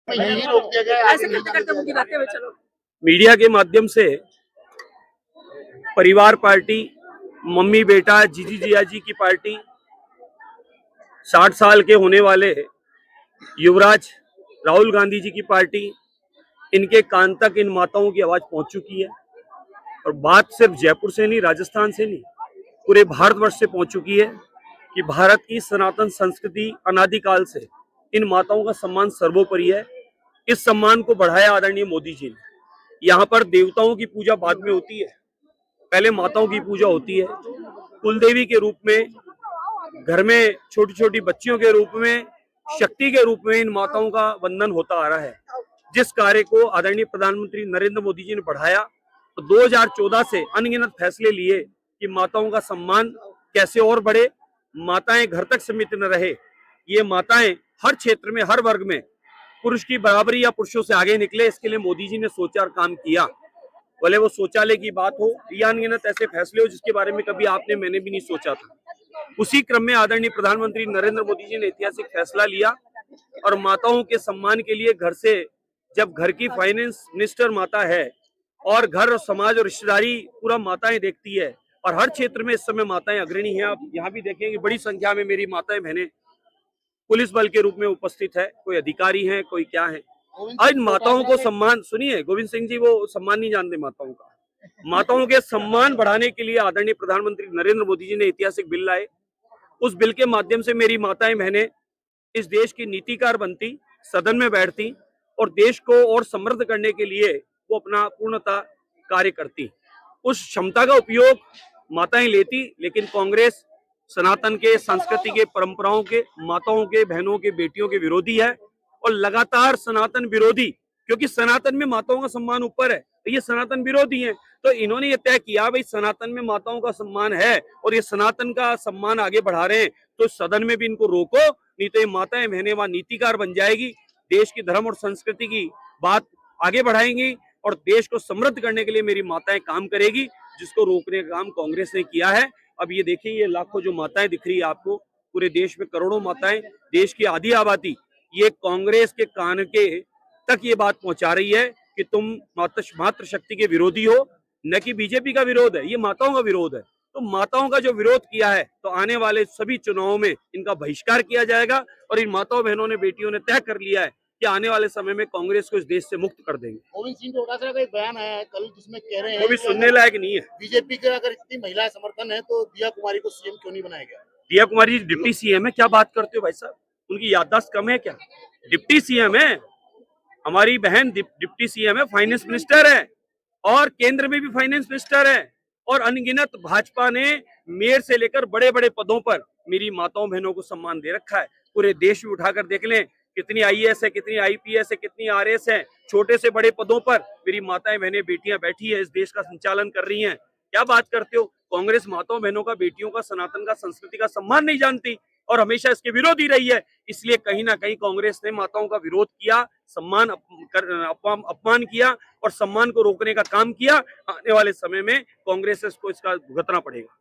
यही रोक दिया गया है, ऐसे करते करते मुझे लाते हुए चलो। मीडिया के माध्यम से परिवार पार्टी, मम्मी बेटा, जीजी जिया जी की पार्टी, 60 साल के होने वाले युवराज राहुल गांधी जी की पार्टी, इनके कान तक इन माताओं की आवाज पहुंच चुकी है। और बात सिर्फ जयपुर से नहीं, राजस्थान से नहीं, पूरे भारतवर्ष से पहुंच चुकी है कि भारत की सनातन संस्कृति अनादिकाल से इन माताओं का सम्मान सर्वोपरि है। इस सम्मान को बढ़ाया आदरणीय मोदी जी ने। यहाँ पर देवताओं की पूजा बाद में होती है, पहले माताओं की पूजा होती है। कुलदेवी के रूप में, घर में छोटी छोटी बच्चियों के रूप में, शक्ति के रूप में इन माताओं का वंदन होता आ रहा है। जिस कार्य को आदरणीय प्रधानमंत्री नरेंद्र मोदी जी ने बढ़ाया, तो 2014 से अनगिनत फैसले लिए कि माताओं का सम्मान कैसे और बढ़े, माताएं घर तक सीमित न रहे। ये माताएं हर क्षेत्र में, हर वर्ग में पुरुष की बराबरी या पुरुषों से आगे निकले, इसके लिए मोदी जी ने सोचा और काम किया। भले वो शौचालय की बात हो या अनगिनत ऐसे फैसले हो जिसके बारे में कभी आपने मैंने भी नहीं सोचा था। उसी क्रम में आदरणीय प्रधानमंत्री नरेंद्र मोदी जी ने ऐतिहासिक फैसला लिया और माताओं के सम्मान के लिए घर से, जब घर की फाइनेंस मिनिस्टर माता है और घर और समाज और रिश्तेदारी पूरा माताएं देखती है, और हर क्षेत्र में इस समय माताएं अग्रणी हैं। आप यहाँ भी देखेंगे बड़ी संख्या में मेरी माताएं बहनें पुलिस बल के रूप में उपस्थित है, कोई अधिकारी हैं, कोई क्या है। आज माताओं को सम्मान, सुनिए गोविंद सिंह जी, वो सम्मान नहीं जानते माताओं का। माताओं के सम्मान बढ़ाने के लिए आदरणीय प्रधानमंत्री नरेंद्र मोदी जी ने ऐतिहासिक बिल लाए। उस बिल के माध्यम से मेरी माताएं बहनें इस देश की नीतिकार बनती, सदन में बैठती और देश को और समृद्ध करने के लिए वो अपना पूर्णतः कार्य करती। उस क्षमता का उपयोग माताएं लेती, लेकिन कांग्रेस सनातन के, संस्कृति के, परंपराओं के, माताओं के, बहनों के, बेटियों के विरोधी है और लगातार सनातन विरोधी, क्योंकि सनातन में माताओं का सम्मान ऊपर है, तो ये सनातन विरोधी हैं। तो इन्होंने ये तय किया भाई सनातन में माताओं का सम्मान है और ये सनातन का सम्मान आगे बढ़ा रहे हैं, तो सदन में भी इनको रोको, नहीं तो ये माताएं बहनें वहां नीतिकार बन जाएगी, देश की धर्म और संस्कृति की बात आगे बढ़ाएंगी और देश को समृद्ध करने के लिए मेरी माताएं काम करेगी, जिसको रोकने का काम कांग्रेस ने किया है। अब ये देखिए, ये लाखों जो माताएं दिख रही है आपको, पूरे देश में करोड़ों माताएं, देश की आधी आबादी, ये कांग्रेस के कान के तक ये बात पहुंचा रही है कि तुम मातृशक्ति के विरोधी हो, न कि बीजेपी का विरोध है, ये माताओं का विरोध है। तो माताओं का जो विरोध किया है, तो आने वाले सभी चुनावों में इनका बहिष्कार किया जाएगा और इन माताओं बहनों ने, बेटियों ने तय कर लिया है कि आने वाले समय में कांग्रेस को इस देश से मुक्त कर देंगे। गोविंद सिंह डोटासरा का एक बयान आया है कल, जिसमें कह रहे हैं वो भी सुनने लायक नहीं है। बीजेपी का अगर इतनी महिला समर्थन है तो दिया कुमारी को सीएम क्यों नहीं बनाया गया? दिया कुमारी डिप्टी सीएम है, क्या बात करते हो भाई साहब, उनकी याददाश्त कम है क्या? डिप्टी सीएम है, हमारी बहन डिप्टी सीएम है, फाइनेंस मिनिस्टर है और केंद्र में भी फाइनेंस मिनिस्टर है, और अनगिनत भाजपा ने मेयर से लेकर बड़े बड़े पदों पर मेरी माताओं बहनों को सम्मान दे रखा है। पूरे देश में उठाकर देख लें, कितनी आईएएस है, कितनी आईपीएस है, कितनी आरएस है, छोटे से बड़े पदों पर मेरी माताएं बहनें, बेटियां बैठी है, इस देश का संचालन कर रही हैं। क्या बात करते हो? कांग्रेस माताओं बहनों का, बेटियों का, सनातन का, संस्कृति का सम्मान नहीं जानती और हमेशा इसके विरोधी रही है। इसलिए कहीं ना कहीं कांग्रेस ने माताओं का विरोध किया, सम्मान अपमान किया और सम्मान को रोकने का काम किया। आने वाले समय में कांग्रेस को इसका भुगतना पड़ेगा।